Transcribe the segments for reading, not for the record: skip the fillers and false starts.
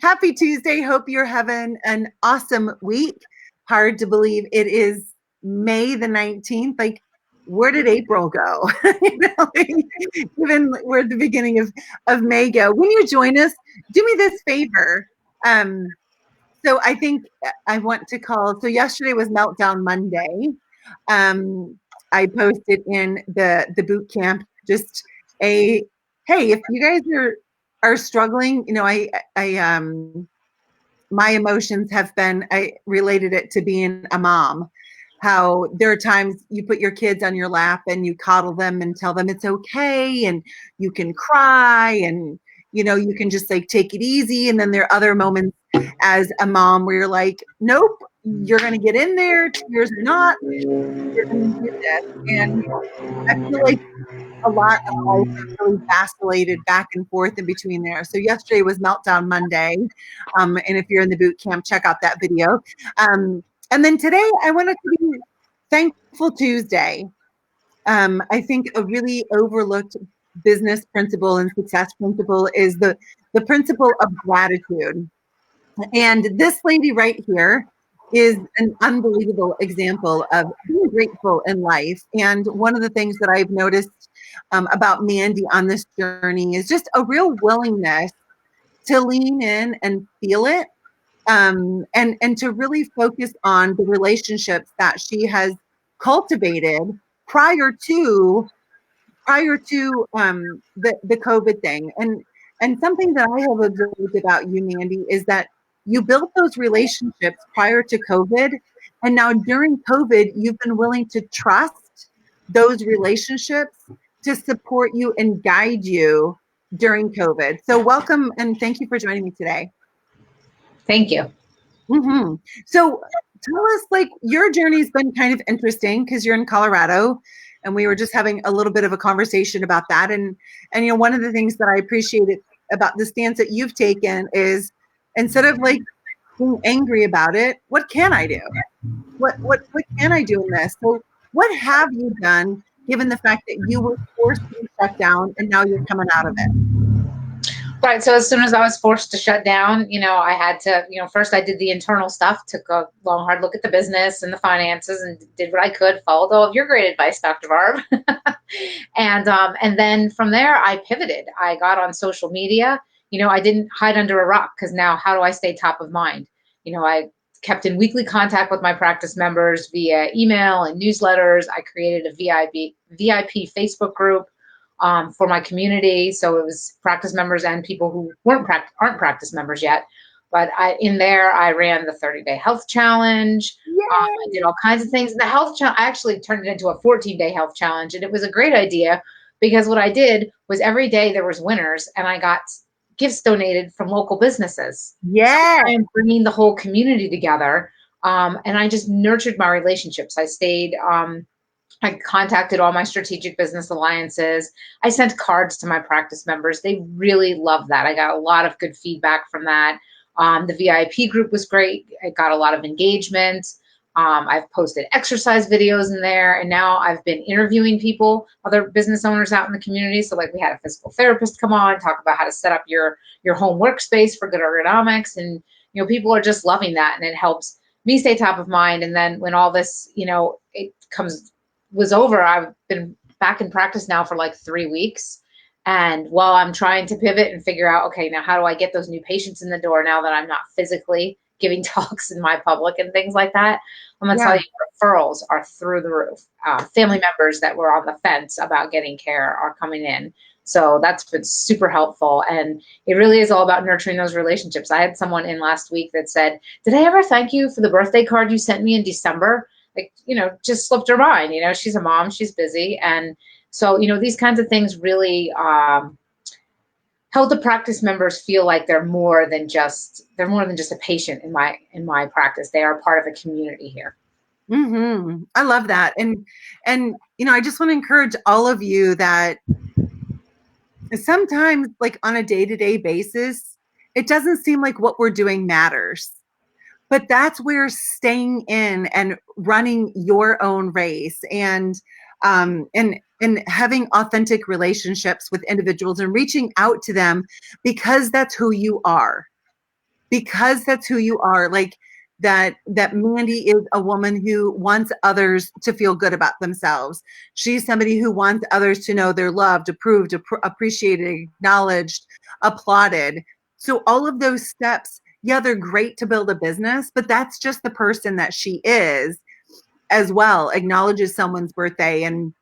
Happy Tuesday. Hope you're having an awesome week. Hard to believe it is May the 19th. Like, where did April go? Even we're at the beginning of May go. When you join us, do me this favor. Um, so I think I want to call. So yesterday was Meltdown Monday. I posted in the boot camp just a hey, if you guys are struggling, I my emotions have been, I related it to being a mom. How there are times you put your kids on your lap and you coddle them and tell them it's okay and you can cry and you can just like take it easy. And then there are other moments as a mom where you're like, nope, you're going to get in there, tears or not, you're going to do this. And I feel like a lot of life has really vacillated back and forth in between there. So yesterday was Meltdown Monday. And if you're in the boot camp, check out that video. And then today I wanted to be Thankful Tuesday. I think a really overlooked business principle and success principle is the principle of gratitude. And this lady right here is an unbelievable example of being grateful in life. And one of the things that I've noticed about Mandy on this journey is just a real willingness to lean in and feel it, and to really focus on the relationships that she has cultivated prior to the COVID thing. And something that I have observed about you, Mandy, is that you built those relationships prior to COVID, and now during COVID, you've been willing to trust those relationships to support you and guide you during COVID. So welcome and thank you for joining me today. Thank you. Mm-hmm. So tell us, like, your journey's been kind of interesting because you're in Colorado, and we were just having a little bit of a conversation about that. And one of the things that I appreciated about the stance that you've taken is instead of like being angry about it, what can I do? What can I do in this? So what have you done given the fact that you were forced to shut down and now you're coming out of it? Right. So as soon as I was forced to shut down, I had to, first I did the internal stuff, took a long, hard look at the business and the finances and did what I could, followed all of your great advice, Dr. Barb. And then from there, I pivoted. I got on social media. I didn't hide under a rock because now how do I stay top of mind? I kept in weekly contact with my practice members via email and newsletters. I created a VIP Facebook group for my community. So it was practice members and people who aren't practice members yet. But in there, I ran the 30-day health challenge. I did all kinds of things. The health challenge, I actually turned it into a 14-day health challenge. And it was a great idea because what I did was every day there was winners and I got gifts donated from local businesses. Yeah. So I'm bringing the whole community together. And I just nurtured my relationships. I contacted all my strategic business alliances. I sent cards to my practice members. They really loved that. I got a lot of good feedback from that. The VIP group was great. I got a lot of engagement. I've posted exercise videos in there, and now I've been interviewing people, other business owners out in the community. So like we had a physical therapist come on, talk about how to set up your home workspace for good ergonomics. And, people are just loving that, and it helps me stay top of mind. And then when all this, was over, I've been back in practice now for like 3 weeks. And while I'm trying to pivot and figure out, okay, now how do I get those new patients in the door now that I'm not physically giving talks in my public and things like that, I'm going to tell you, referrals are through the roof. Family members that were on the fence about getting care are coming in. So that's been super helpful. And it really is all about nurturing those relationships. I had someone in last week that said, did I ever thank you for the birthday card you sent me in December? Like, just slipped her mind. She's a mom, she's busy. And so, these kinds of things really help the practice members feel like they're more than just a patient in my practice. They are part of a community here. Mm-hmm. I love that. And I just want to encourage all of you that sometimes, like on a day-to-day basis, it doesn't seem like what we're doing matters. But that's where staying in and running your own race and having authentic relationships with individuals and reaching out to them because that's who you are. because that's who you are. Like that Mandy is a woman who wants others to feel good about themselves. She's somebody who wants others to know they're loved, approved, appreciated, acknowledged, applauded. So all of those steps, yeah, they're great to build a business, but that's just the person that she is as well. Acknowledges someone's birthday and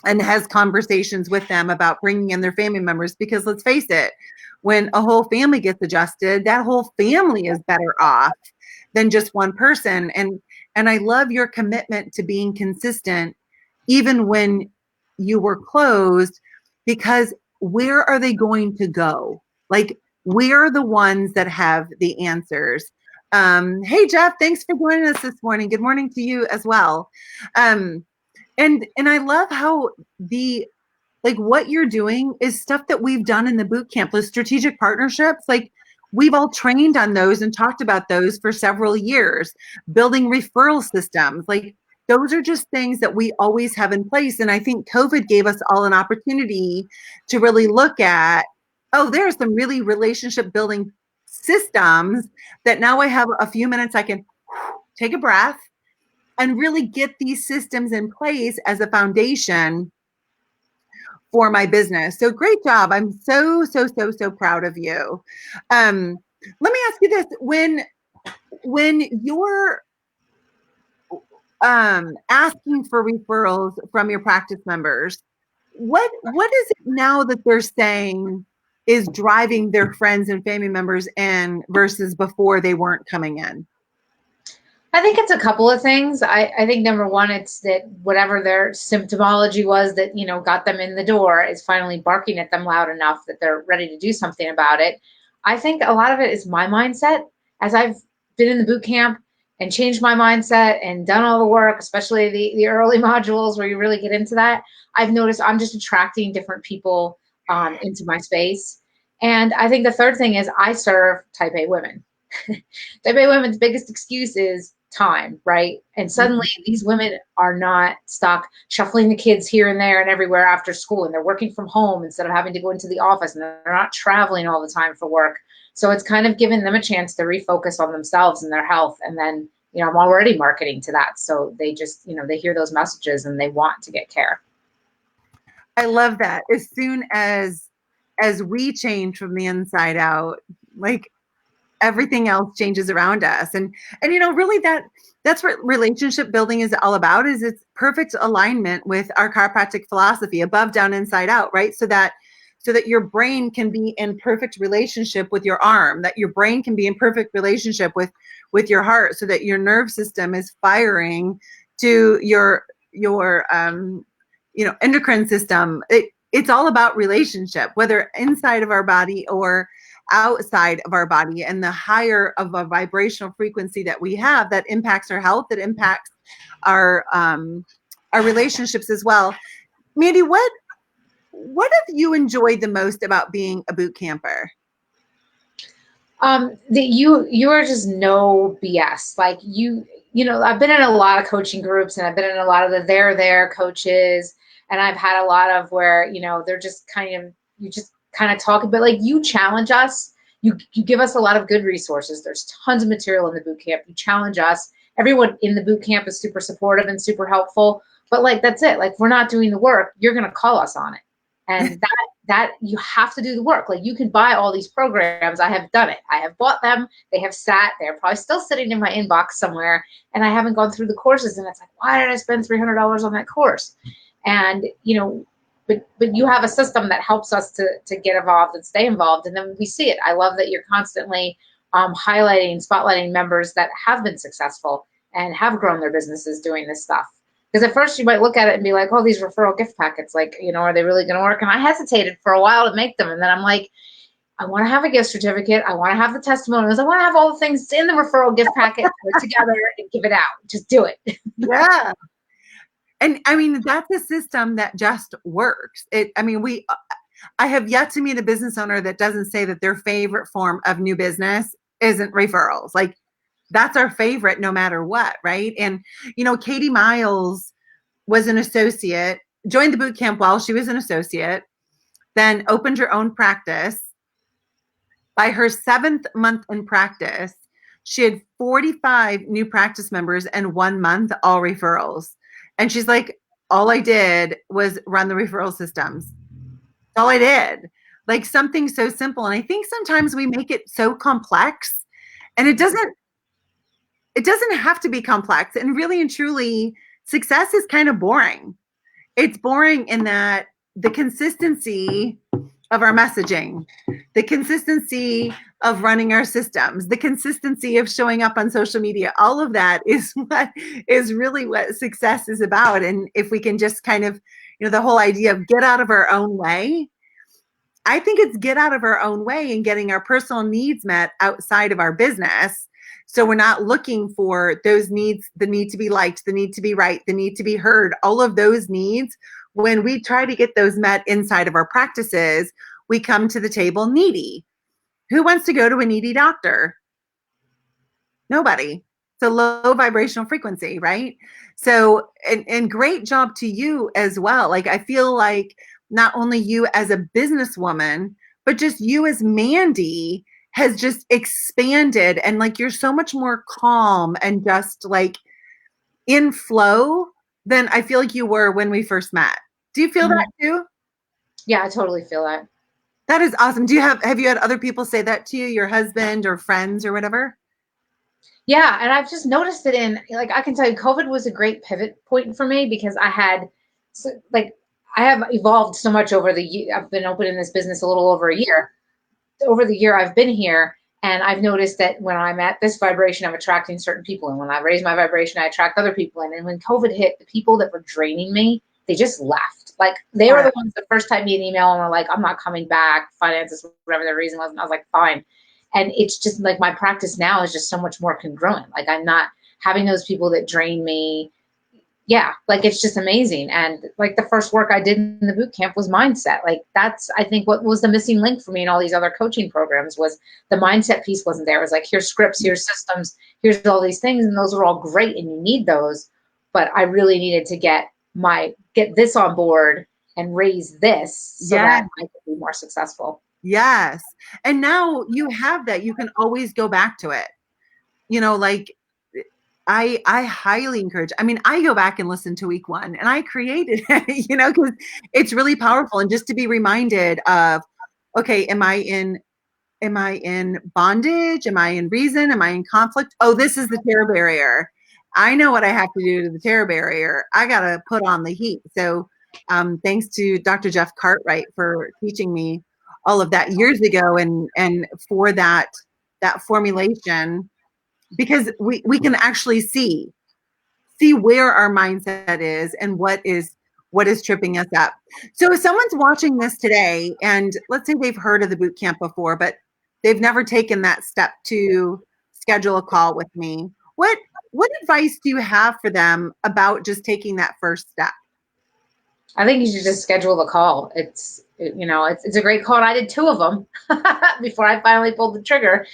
has conversations with them about bringing in their family members, because let's face it, when a whole family gets adjusted, that whole family is better off than just one person. And I love your commitment to being consistent even when you were closed, because where are they going to go? Like, we're the ones that have the answers. Hey Jeff, thanks for joining us this morning. Good morning to you as well. um, and I love how the like what you're doing is stuff that we've done in the boot camp, the strategic partnerships. Like, we've all trained on those and talked about those for several years. Building referral systems, like those are just things that we always have in place. And I think COVID gave us all an opportunity to really look at, oh, there's some really relationship building systems that now I have a few minutes I can take a breath and really get these systems in place as a foundation for my business. So great job. I'm so proud of you. Um, Let me ask you this. When you're asking for referrals from your practice members, what is it now that they're saying is driving their friends and family members in versus before they weren't coming in? I think it's a couple of things. I think number one, it's that whatever their symptomology was that, got them in the door is finally barking at them loud enough that they're ready to do something about it. I think a lot of it is my mindset. As I've been in the boot camp and changed my mindset and done all the work, especially the early modules where you really get into that, I've noticed I'm just attracting different people into my space. And I think the third thing is I serve type A women. Type A women's biggest excuse is time, right? And suddenly these women are not stuck shuffling the kids here and there and everywhere after school, and they're working from home instead of having to go into the office, and they're not traveling all the time for work. So it's kind of giving them a chance to refocus on themselves and their health. And then, I'm already marketing to that. So they just, they hear those messages and they want to get care. I love that. As soon as we change from the inside out, like everything else changes around us. And really that's what relationship building is all about, is it's perfect alignment with our chiropractic philosophy, above, down, inside out, right? So that your brain can be in perfect relationship with your arm, that your brain can be in perfect relationship with your heart, so that your nerve system is firing to your endocrine system. It's all about relationship, whether inside of our body or outside of our body. And the higher of a vibrational frequency that we have, that impacts our health, that impacts our relationships as well. Mandy, what have you enjoyed the most about being a boot camper? That you are just no BS. Like I've been in a lot of coaching groups, and I've been in a lot of the they're there coaches, and I've had a lot of where, they're just you just kind of talk, but like you challenge us, you give us a lot of good resources. There's tons of material in the boot camp. You challenge us. Everyone in the boot camp is super supportive and super helpful, but like, that's it. Like, if we're not doing the work, you're going to call us on it. And that you have to do the work. Like, you can buy all these programs. I have done it. I have bought them. They have sat. They're probably still sitting in my inbox somewhere, and I haven't gone through the courses. And it's like, why did I spend $300 on that course? And, but you have a system that helps us to get involved and stay involved. And then we see it. I love that you're constantly highlighting, spotlighting members that have been successful and have grown their businesses doing this stuff. Because at first you might look at it and be like, oh, these referral gift packets, like, are they really going to work? And I hesitated for a while to make them. And then I'm like, I want to have a gift certificate. I want to have the testimonials. I want to have all the things in the referral gift packet, put together and give it out. Just do it. Yeah. And I mean, that's a system that just works. I have yet to meet a business owner that doesn't say that their favorite form of new business isn't referrals. Like, that's our favorite no matter what, right? And, Katie Miles was an associate, joined the boot camp while she was an associate, then opened her own practice, By her 7th month in practice, she had 45 new practice members and 1 month, all referrals. And she's like, all I did was run the referral systems. All I did. Like something so simple. And I think sometimes we make it so complex, and it doesn't have to be complex. And really and truly, success is kind of boring. It's boring in that the consistency of our messaging, the consistency of running our systems, the consistency of showing up on social media, all of that is what is really what success is about. And if we can just kind of, the whole idea of get out of our own way, I think it's get out of our own way and getting our personal needs met outside of our business. So we're not looking for those needs, the need to be liked, the need to be right, the need to be heard, all of those needs. When we try to get those met inside of our practices, we come to the table needy. Who wants to go to a needy doctor? Nobody. It's a low vibrational frequency, right? So, and great job to you as well. Like, I feel like not only you as a businesswoman, but just you as Mandy has just expanded, and like you're so much more calm and just like in flow than I feel like you were when we first met. Do you feel that too? Yeah, I totally feel that. That is awesome. Do you have you had other people say that to you, your husband or friends or whatever? Yeah, and I've just noticed it in, like, I can tell you, COVID was a great pivot point for me because like I have evolved so much over the year. I've been open in this business a little over a year. Over the year I've been here, and I've noticed that when I'm at this vibration, I'm attracting certain people, and when I raise my vibration, I attract other people. And when COVID hit, the people that were draining me, they just left. Like, they were Yeah. the ones that first typed me an email and were like, I'm not coming back, finances, whatever the reason was. And I was like, fine. And it's just like my practice now is just so much more congruent. Like, I'm not having those people that drain me. Yeah, like, it's just amazing. And like, the first work I did in the boot camp was mindset. Like, that's, I think, what was the missing link for me in all these other coaching programs was the mindset piece wasn't there. It was like, here's scripts, here's systems, here's all these things, and those are all great and you need those. But I really needed to get this on board and raise this so Yeah. that I could be more successful. Yes. And now you have that. You can always go back to it. Like I highly encourage. I mean, I go back and listen to week 1 and I created it, because it's really powerful. And just to be reminded of, okay, am I in bondage? Am I in reason? Am I in conflict? Oh, this is the terror barrier. I know what I have to do to the terror barrier. I got to put on the heat. So thanks to Dr. Jeff Cartwright for teaching me all of that years ago, and for that formulation, because we can actually see where our mindset is and what is tripping us up. So if someone's watching this today and let's say they've heard of the boot camp before, but they've never taken that step to schedule a call with me, what advice do you have for them about just taking that first step? I think you should just schedule the call. It's a great call. And I did 2 of them before I finally pulled the trigger.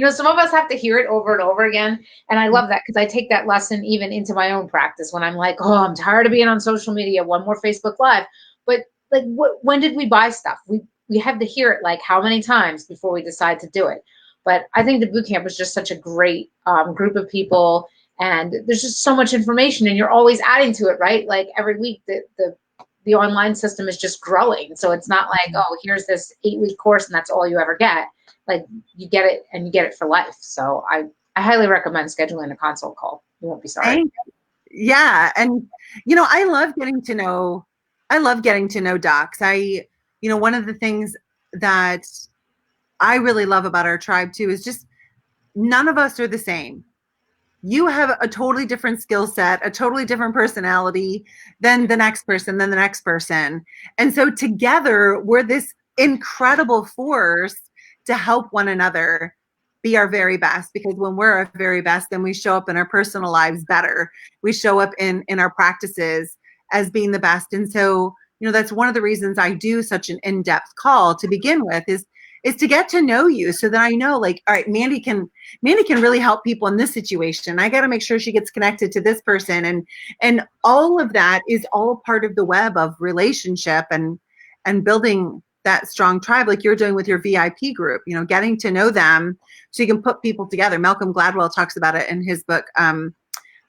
Some of us have to hear it over and over again. And I love that because I take that lesson even into my own practice when I'm like, oh, I'm tired of being on social media, one more Facebook Live. But like, when did we buy stuff? We have to hear it like how many times before we decide to do it. But I think the boot camp was just such a great group of people. And there's just so much information and you're always adding to it, right? Like every week, the online system is just growing. So it's not like, oh, here's this 8-week course and that's all you ever get. Like, you get it and you get it for life. So I highly recommend scheduling a consult call. You won't be sorry. Yeah. And, I love getting to know docs. One of the things that I really love about our tribe too is just none of us are the same. You have a totally different skill set, a totally different personality than the next person, than the next person. And so together, we're this incredible force to help one another be our very best. Because when we're our very best, then we show up in our personal lives better. We show up in our practices as being the best. And so, that's one of the reasons I do such an in-depth call to begin with is to get to know you so that I know, like, all right, Mandy can really help people in this situation. I got to make sure she gets connected to this person. And all of that is all part of the web of relationship and building that strong tribe like you're doing with your VIP group, getting to know them so you can put people together. Malcolm Gladwell talks about it in his book,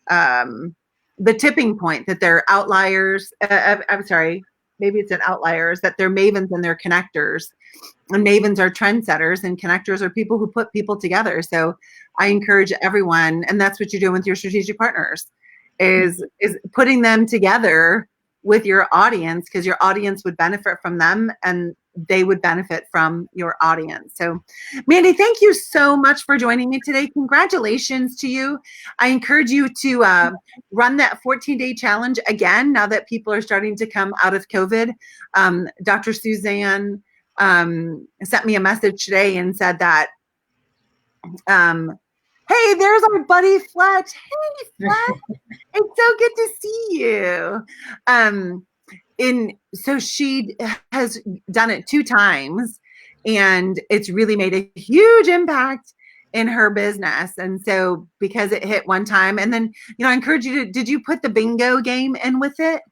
The Tipping Point, that they're outliers. I'm sorry, maybe it's an outliers, that they're mavens and they're connectors. And mavens are trendsetters and connectors are people who put people together. So I encourage everyone, and that's what you're doing with your strategic partners, is putting them together with your audience, because your audience would benefit from them and they would benefit from your audience. So Mandy, thank you so much for joining me today. Congratulations to you. I encourage you to run that 14-day challenge again now that people are starting to come out of COVID. Dr. Suzanne sent me a message today and said that, hey, there's our buddy Fletch. Hey, Fletch, it's so good to see you. So she has done it 2 times, and it's really made a huge impact in her business. And so because it hit 1 time, and then, I encourage you did you put the bingo game in with it?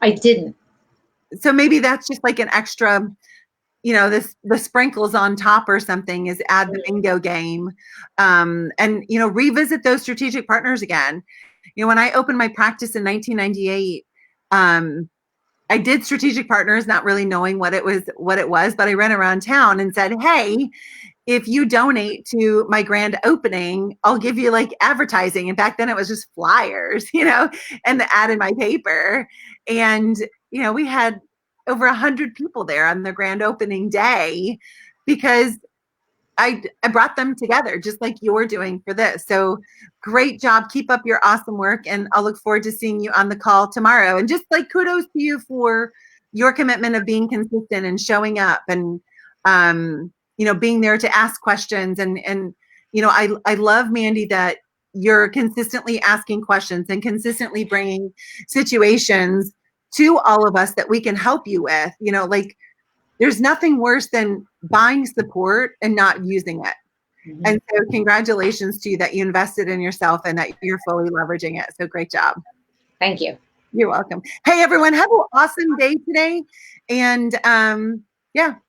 I didn't. So maybe that's just like an extra, the sprinkles on top or something, is add the bingo game, and, revisit those strategic partners again. When I opened my practice in 1998, I did strategic partners, not really knowing what it was, but I ran around town and said, hey, if you donate to my grand opening, I'll give you like advertising. And back then it was just flyers, and the ad in my paper. And, we had over 100 people there on the grand opening day because I brought them together just like you're doing for this. So great job. Keep up your awesome work. And I'll look forward to seeing you on the call tomorrow. And just like kudos to you for your commitment of being consistent and showing up and, being there to ask questions. And I love, Mandy, that you're consistently asking questions and consistently bringing situations to all of us that we can help you with. Like, there's nothing worse than buying support and not using it. Mm-hmm. And so congratulations to you that you invested in yourself and that you're fully leveraging it. So great job. Thank you. You're welcome. Hey, everyone, have an awesome day today. And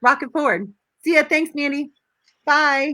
rock it forward. See ya. Thanks, Mandy. Bye.